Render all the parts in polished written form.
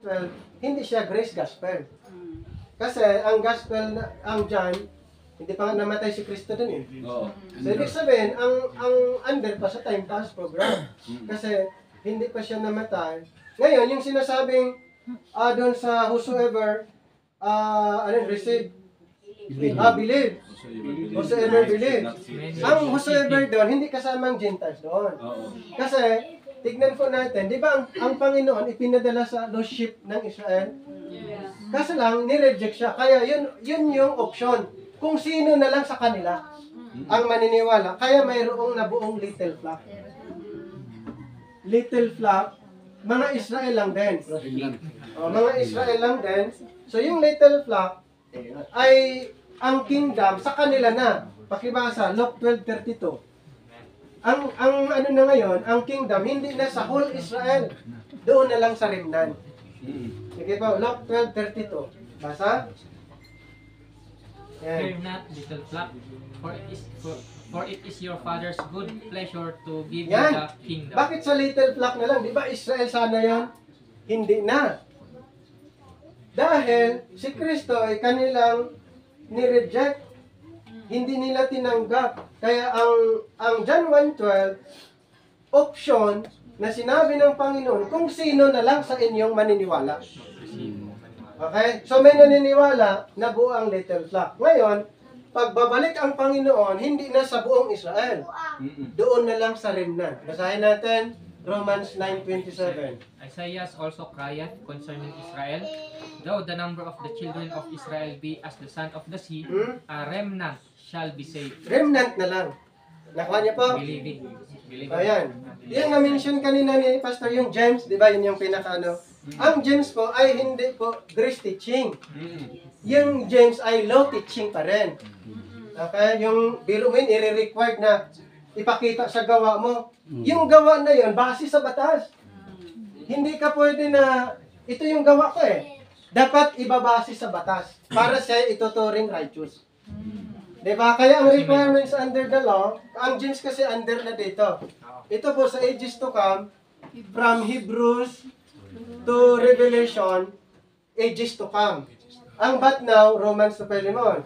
Well, hindi siya grace gospel. Kasi ang gospel, ang John, hindi pa nga namatay si Kristo dun eh. Oo. So, ibig sabihin, ang under pa sa time pass program. Kasi hindi pa siya namatay. Ngayon, yung sinasabing doon sa whosoever receive, believe. Whosoever believe. Ang whosoever doon, hindi kasamang Gentiles doon. Oo. Kasi, tignan po natin, di ba ang Panginoon ipinadala sa lordship ng Israel? Kaso lang, nireject siya. Kaya yun yung option. Kung sino na lang sa kanila ang maniniwala. Kaya mayroong nabuong little flock. Little flock, mga Israel lang din. Mga Israel lang din. So yung little flock ay ang kingdom sa kanila na. Pakibasa, Luke 12:32. Ang ano na ngayon, ang kingdom hindi na sa whole Israel. Doon na lang sa remnant. Sige po, Luke 12:32. Basa? Fear Yan. not, little flock, for it is your Father's good pleasure to give you Yan. the kingdom. Bakit sa little flock na lang? Di ba Israel sana yon? Hindi na. Dahil si Kristo ay kanilang ni-reject. Hindi nila tinanggap. Kaya ang John 1:12, option na sinabi ng Panginoon kung sino na lang sa inyong maniniwala. Okay? So may naniniwala na buo ang little flock. Ngayon, pagbabalik ang Panginoon, hindi na sa buong Israel. Doon na lang sa remnant. Basahin natin, Romans 9:27. Isaiah also crieth concerning Israel, though the number of the children of Israel be as the sand of the sea, a remnant shall be saved. Remnant na lang. Nakuha niyo po? Believing. Ayan. Yung na-mention kanina ni Pastor, yung James, di ba? Yun yung pinaka-ano. Ang James po ay hindi po grace teaching. Yung James ay law teaching pa rin. Okay? Yung biruin, i-required na ipakita sa gawa mo. Yung gawa na yun, base sa batas. Hindi ka pwede na, ito yung gawa ko eh. Dapat ibabase sa batas para siya ituturing righteous. Diba? Kaya ang requirements under the law, ang James kasi under na dito. Ito po sa ages to come, from Hebrews to Revelation, ages to come. Ang but now, Romans to Philemon.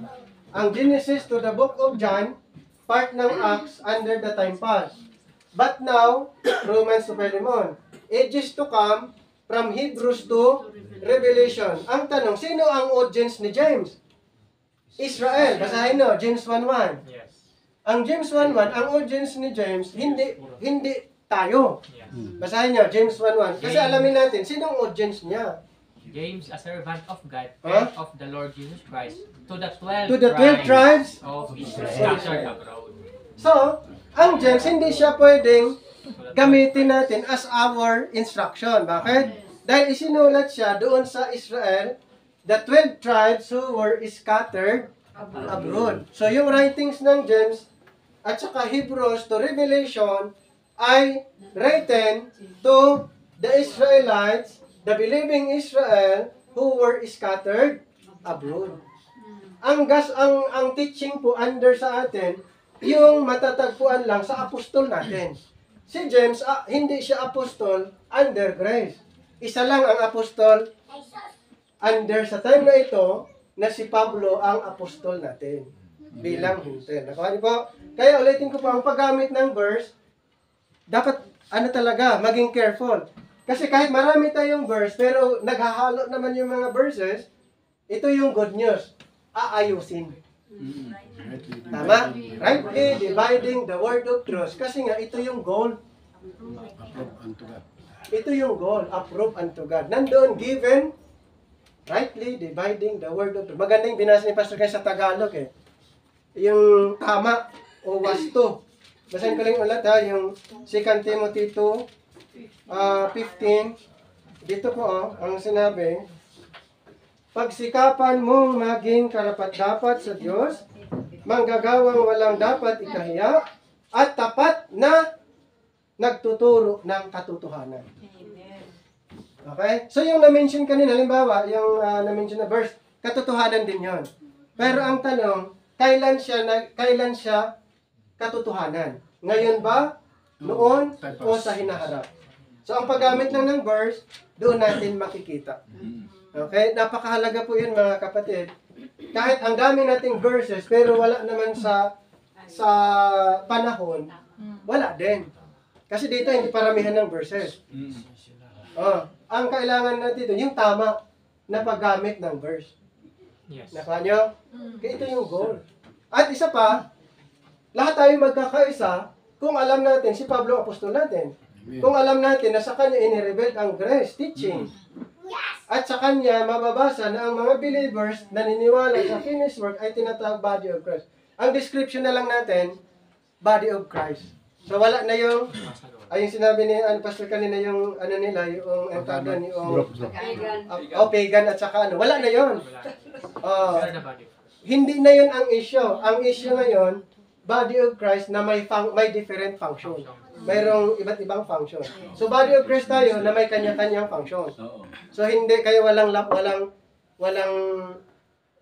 Ang Genesis to the book of John, part ng Acts under the time pass. But now, Romans to Philemon. Ages to come, from Hebrews to Revelation. Ang tanong, sino ang audience ni James? Israel. Basahin no, James 1:1. Yes. Ang James 1:1, ang audience ni James, hindi tayo. Basahin nyo, James 1:1. Kasi alamin natin, sino ang audience niya? James, a servant of God, Huh? and of the Lord Jesus Christ, to the 12 To the 12 tribes. of Israel scattered abroad. So, ang James, hindi siya pwedeng gamitin natin as our instruction. Bakit? Dahil isinulat siya doon sa Israel, the 12 tribes who were scattered abroad. So, yung writings ng James at saka Hebrews to Revelation ay written to the Israelites, the believing Israel who were scattered abroad. Ang teaching po under sa atin, yung matatagpuan lang sa apostol natin. Si James, hindi siya apostol under grace. Isa lang ang apostol under sa time na ito na si Pablo ang apostol natin bilang hintil. Nakuha niyo po? Kaya ulitin ko po, ang paggamit ng verse, dapat talaga, maging careful. Kasi kahit marami tayong verse, pero naghahalo naman yung mga verses, ito yung good news. Aayusin. Tama? Rightly dividing the word of truth. Kasi nga, ito yung goal. Ito yung goal. Approve unto God. Nandoon, given, rightly dividing the word of truth. Maganda yung binasa ni Pastor kayo sa Tagalog eh. Yung tama o wasto. Basahin ko lang ulit ha, yung 2 Timothy 2:15. Dito po ang sinabi, pagsikapan mong maging karapat-dapat sa Diyos, manggagawang walang dapat ikahiya, at tapat na nagtuturo ng katotohanan. Okay? So yung na-mention kanina, halimbawa, yung na-mention na verse, katotohanan din yon. Pero ang tanong, kailan siya katotohanan? Ngayon ba? Noon? O sa hinaharap? So, ang paggamit lang ng verse, doon natin makikita. Okay? Napakahalaga po yun, mga kapatid. Kahit ang dami nating verses, pero wala naman sa panahon, wala din. Kasi dito, hindi paramihan ng verses. Ang kailangan natin dito, yung tama na paggamit ng verse. Yes. Nakuha nyo? Kaya ito yung goal. At isa pa, lahat tayo magkakaisa kung alam natin, si Pablo ang apostol natin. Kung alam natin na sa kanya inireveal ang grace, teaching. At sa kanya, mababasa na ang mga believers na naniniwala sa finished work ay tinatawag body of Christ. Ang description na lang natin, body of Christ. So wala na yung, ay yung sinabi ni Pastor kanina yung ano nila, yung entado ni yung pagan at saka ano, wala na yun. We're the body. Hindi na yun ang issue. Ang issue ngayon, body of Christ na may different function. Mayroong iba't ibang function. So body of Christ tayo na may kanya-kanyang function. So hindi kayo walang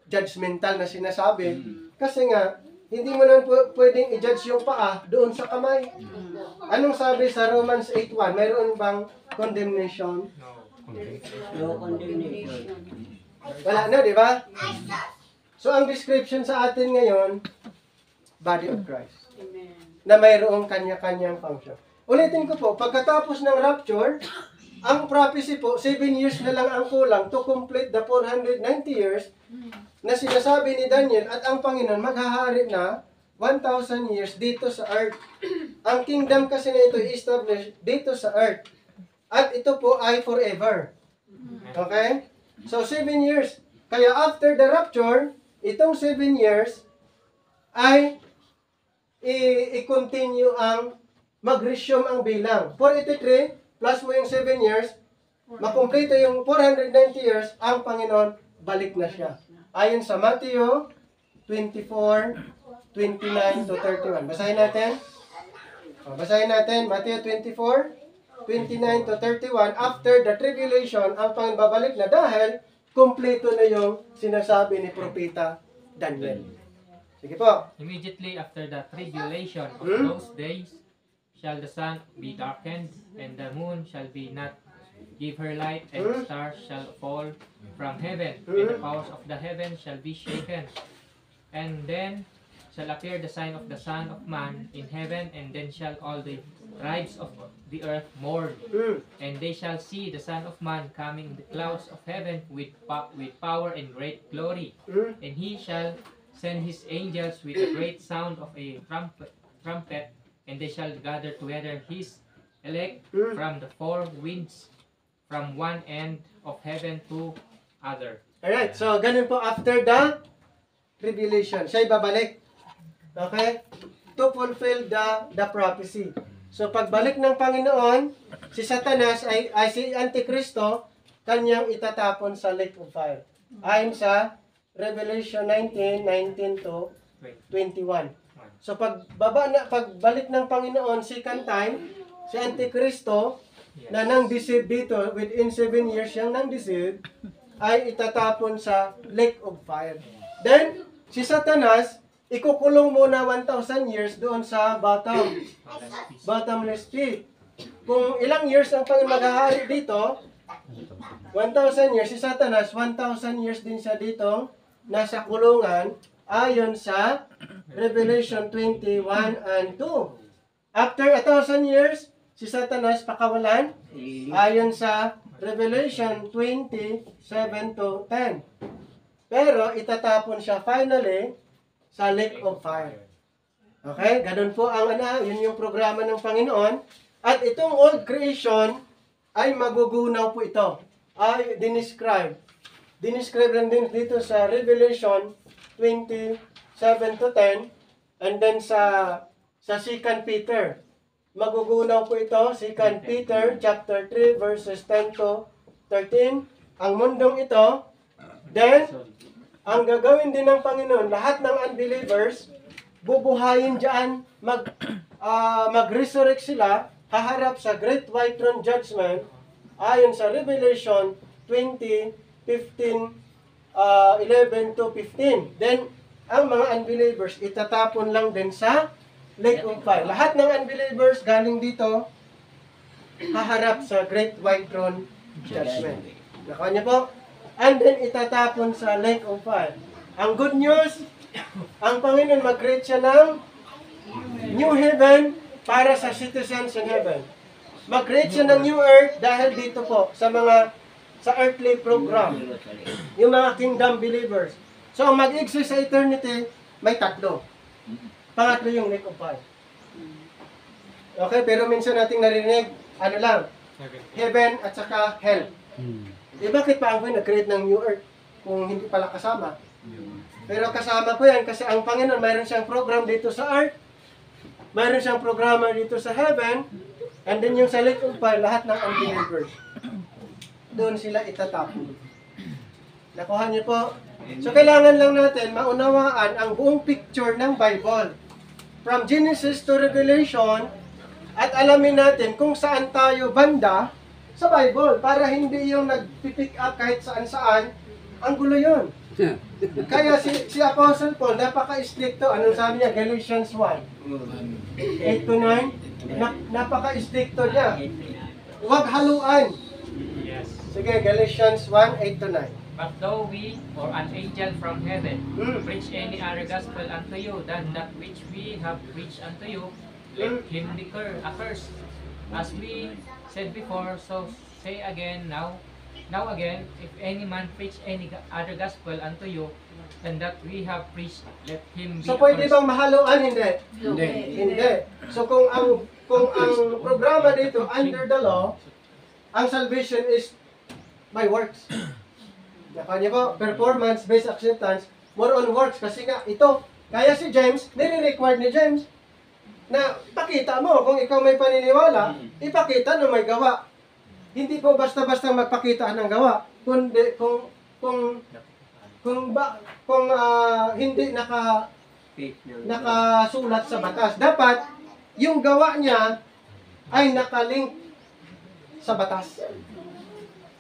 judgmental na sinasabi kasi nga hindi mo naman pwedeng i-judge yung paa doon sa kamay. Anong sabi sa Romans 8:1? Mayroon bang condemnation? No condemnation. Wala na, di ba? So ang description sa atin ngayon, body of Christ. Na mayroong kanya-kanyang function. Ulitin ko po, pagkatapos ng rapture, ang prophecy po, 7 years na lang ang kulang to complete the 490 years na sinasabi ni Daniel at ang Panginoon maghahari na 1,000 years dito sa earth. Ang kingdom kasi na ito i-establish dito sa earth. At ito po ay forever. Okay? So 7 years. Kaya after the rapture, itong 7 years ay i-continue ang mag-resume ang bilang. 483 plus mo yung 7 years, makumplito yung 490 years, ang Panginoon, balik na siya. Ayon sa Matthew 24:29 to 31. Basahin natin. Basahin natin, Matthew 24:29 to 31. After the tribulation, ang Panginoon babalik na dahil kumpleto na yung sinasabi ni Propeta Daniel. Sige po. Immediately after the tribulation of those days shall the sun be darkened, and the moon shall be not give her light, and the stars shall fall from heaven, and the powers of the heaven shall be shaken. And then shall appear the sign of the Son of Man in heaven, and then shall all the tribes of the earth mourn, and they shall see the Son of Man coming in the clouds of heaven with power and great glory. And he shall send his angels with a great sound of a trumpet, and they shall gather together his elect from the four winds, from one end of heaven to other. Alright, so ganun po after the tribulation. Siya'y babalik. Okay? To fulfill the prophecy. So pagbalik ng Panginoon, si Satanas ay si Antikristo, kanyang itatapon sa lake of fire. Ayon sa Revelation 19:19 to 21. So pagbalik ng Panginoon, second time, si Antikristo na nang-deceive dito, within 7 years siyang nang-deceive, ay itatapon sa lake of fire. Then, si Satanas, ikukulong muna 1,000 years doon sa bottomless pit. Kung ilang years ang Panginoon maghahari dito, 1,000 years, si Satanas, 1,000 years din siya dito, nasa kulungan, ayon sa Revelation 21 and 2. After 1,000 years, si Satanas pakawalan, ayon sa Revelation 27 to 10. Pero itatapon siya finally sa lake of fire. Okay? Ganun po ang yun yung programa ng Panginoon. At itong old creation ay magugunaw po ito. Ay dinescribe lang din dito sa Revelation 27 to 10, and then sa 2 Peter. Magugunaw po ito, 2 Peter chapter 3 verses 10 to 13. Ang mundong ito, then ang gagawin din ng Panginoon, lahat ng unbelievers bubuhayin diyan, mag-resurrect sila, haharap sa Great White Throne Judgment ayon sa Revelation 11 to 15. Then, ang mga unbelievers, itatapon lang din sa lake of fire. Lahat ng unbelievers galing dito, haharap sa Great White Throne Judgment. Nakuha niyo po? And then itatapon sa lake of fire. Ang good news, ang Panginoon mag-create siya ng new heaven para sa citizens in heaven. Mag-create siya ng new earth dahil dito po sa earthly program. Yung mga kingdom believers. So, ang mag-exist sa eternity, may tatlo. Pangatlo yung lake of fire. Okay, pero minsan nating narinig, ano lang, heaven at saka hell. Bakit pa ang Panginoon nag-create ng new earth kung hindi pala kasama? Pero kasama po yan kasi ang Panginoon mayroon siyang program dito sa earth, mayroon siyang programa dito sa heaven, and then yung sa lake of fire, lahat ng unbelievers. Doon sila itatapon. Nakuha niyo po? So kailangan lang natin maunawaan ang buong picture ng Bible. From Genesis to Revelation, at alamin natin kung saan tayo banda sa Bible para hindi yung nag-pick up kahit saan-saan, ang gulo yun. Kaya si Apostle Paul, napaka-stricto. Anong sabi niya? Galatians 1, 8 to 9. Napaka-stricto niya. Huwag haluan. Yes. Sige, Galatians 1, 8 to 9. But though we or an angel from heaven preach any other gospel unto you than that which we have preached unto you, let him be accursed. As we said before, so say again now again, if any man preach any other gospel unto you than that we have preached, let him be So pwede accursed. bang mahaluan? Hindi. Hindi. So kung ang programa dito under the law, ang salvation is by works. Nakuha niyo po, performance-based acceptance, more on works. Kasi nga, ito, kaya si James, nire-required ni James, na ipakita mo, kung ikaw may paniniwala, ipakita na may gawa. Hindi po basta-basta magpakita ng gawa, kundi kung hindi nakasulat sa batas. Dapat, yung gawa niya ay nakalink sa batas.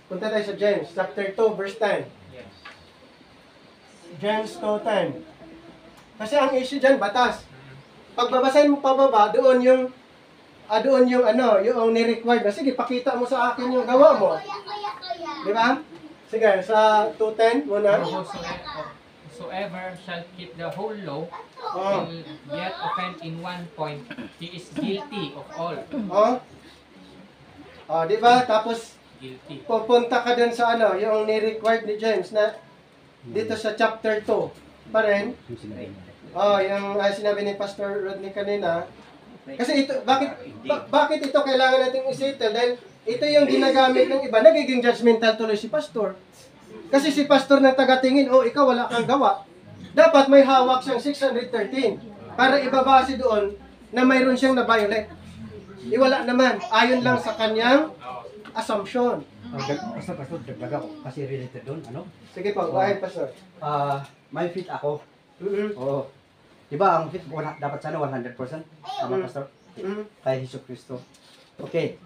Punta tayo sa James, chapter 2, verse 10. Yes. James 2:10. Kasi ang issue dyan, batas. Pagbabasahin mo pababa, doon yung ni-required na, sige, pakita mo sa akin yung gawa mo. Di ba? Sige, sa 2:10 muna. Whosoever shall keep the whole law, Oh. will yet offend in one point, he is guilty of all. Oh. Oh, di ba? Tapos, Guilty. pupunta ka dun sa yung ni-required ni James na dito sa chapter 2 pa rin. Oh, yung sinabi ni Pastor Rodney kanina. Kasi ito, bakit ito kailangan nating i-settle? Dahil ito yung ginagamit ng iba. Nagiging judgmental tuloy si Pastor. Kasi si Pastor ng tagatingin, ikaw wala kang gawa. Dapat may hawak siyang 613 para ibabase doon na mayroon siyang na-violate. Iwala naman, ayon lang sa kanyang assumption. Pastor, dagdag ako kasi related doon, ano? Sige po, go ahead, Pastor. May fit ako. Mm-hmm. Oo. Diba ang fit dapat sana 100%? Tama, Pastor? Kay Hesus Kristo. Okay.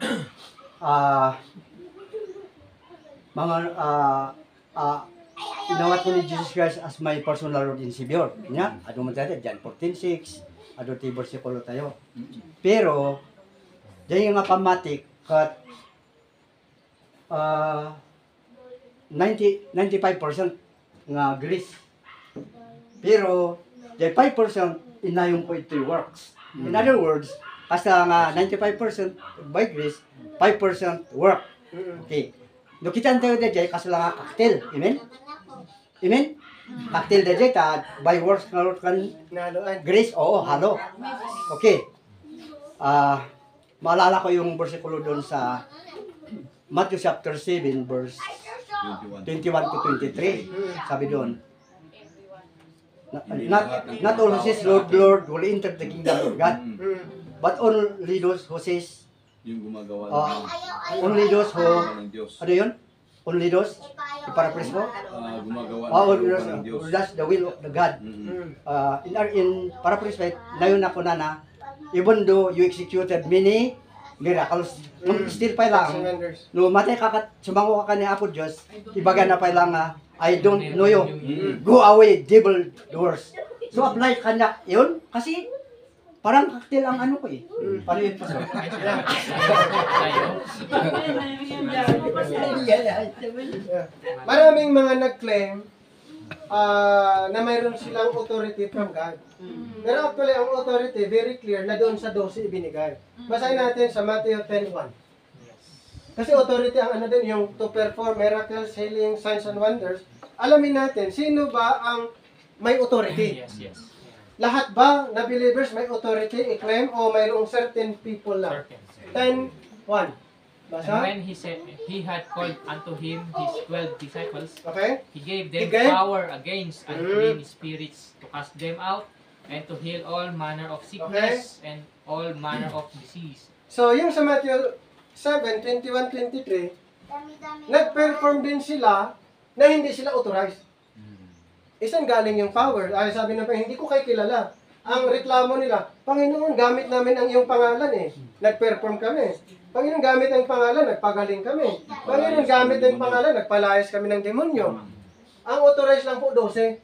Inawat ko ni Jesus Christ as my personal Lord and Savior. Nya, ado man tayo, John 14:6, ado tayo bersikulo tayo. Pero, dahil nga pamatik, kat 95% nga grace. Pero, the 5% inayong ko ito works. In other words, hasta nga 95% by grace, 5% work. Okay. Nukitan tayo na dyan, kasi lang nga cocktail. Amen? Amen? Cocktail na dyan, by works nga kan Naluan. grace, oo, halo. Okay. Maalala ko yung versikulo doon sa Matthew chapter 7, verse 21 to 23. Sabi doon, not all who says, Lord, Lord, will enter the kingdom of God, but only those who says, yung gumagawa only those who, ng Diyos. ano yun? Only those, iparaphrase mo? Gumagawa Only ng those, ng Diyos. that's the will of the God. Mhm. In paraphrase, nayon ako na, even though you executed many miracles, still pa lang, Surrenders. no matay kakat sumango ka ni Apo Diyos, ibaga na pa lang I don't know you. Go away, devil doers. So apply kanya yun kasi parang cocktail ang ano ko eh. Paano yun, Pastor? Maraming mga nag-claim na mayroon silang authority from God. Pero actually, ang authority, very clear na doon sa 12 ibinigay. Basahin natin sa Matthew 10:1. Kasi authority ang ano din, yung to perform miracles, healing, signs and wonders. Alamin natin, sino ba ang may authority? Yes, yes. Lahat ba na believers may authority i-claim o mayroong certain people lang? Certain. 10:1. And Basa? when he said he had called unto him his 12 disciples, Okay? he gave them He gave? power against unclean spirits to cast them out and to heal all manner of sickness and all manner of disease. So, yung sa Matthew 7:21-23, nag-perform din sila na hindi sila authorized. Isan galing yung power? Ay, sabi na hindi ko kayo kilala. Ang reklamo nila, Panginoon, gamit namin ang iyong pangalan eh. Nag-perform kami. Panginoon, gamit ang pangalan, nagpagaling kami. Panginoon, gamit ang pangalan, nagpalayas kami ng demonyo. Ang authorized lang po 12.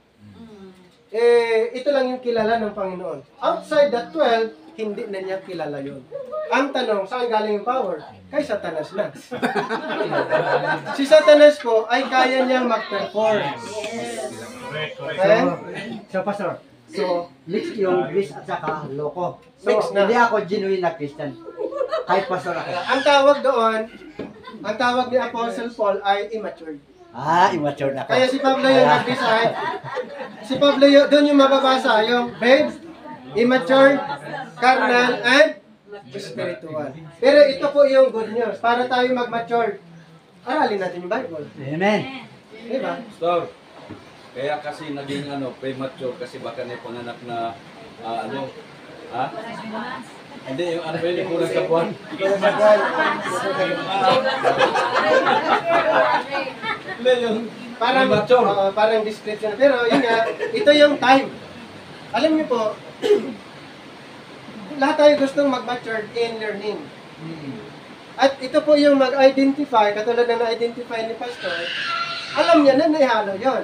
Ito lang yung kilala ng Panginoon. Outside that 12, hindi na niya kilala yun. Ang tanong, saan galing yung power? Kay Satanas na. Si Satanas po ay kaya niyang mag-perform. Okay? So, Pastor, mix yung Greece at saka loko. So, Mix na. hindi ako genuine na Christian. Kahit Pastor ako. Ang tawag doon, ang tawag ni Apostle Paul ay immature. Immature na ako. Kaya si Pablo yung nag-decide. Si Pablo yung, doon yung mababasa, yung babes, immature, carnal, and spiritual. Pero ito po yung good news. Para tayo mag-mature, aralin natin yung Bible. Amen. Diba? Pastor, kaya kasi naging premature kasi baka may panganak na ha? Hindi, yung pwede kulang sa buwan. Hindi, yung Parang, premature. parang description. Pero yun nga, ito yung time. Alam niyo po, lahat tayo gustong mag-mature in learning. At ito po yung mag-identify, katulad na na-identify ni Pastor, alam niya na naihalo yon.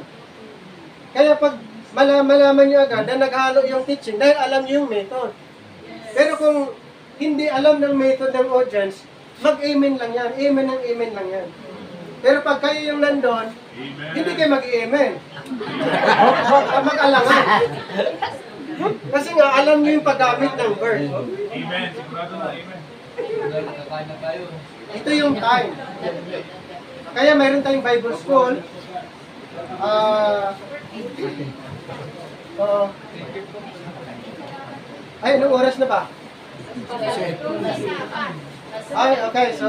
Kaya pag malaman niyo agad na naghalo yung teaching, dahil alam niyo yung method. Pero kung hindi alam ng method ng audience, mag-amen lang yan. Amen ng amen lang yan. Pero pag kayo yung nandun, hindi kayo mag-amen. Mag-alangan. Kasi nga, alam niyo yung paggamit ng word. Amen. Sigurado na. Amen. Ito yung time. Kaya mayroon tayong Bible school. Ay, anong oras na ba? Ay, okay. So,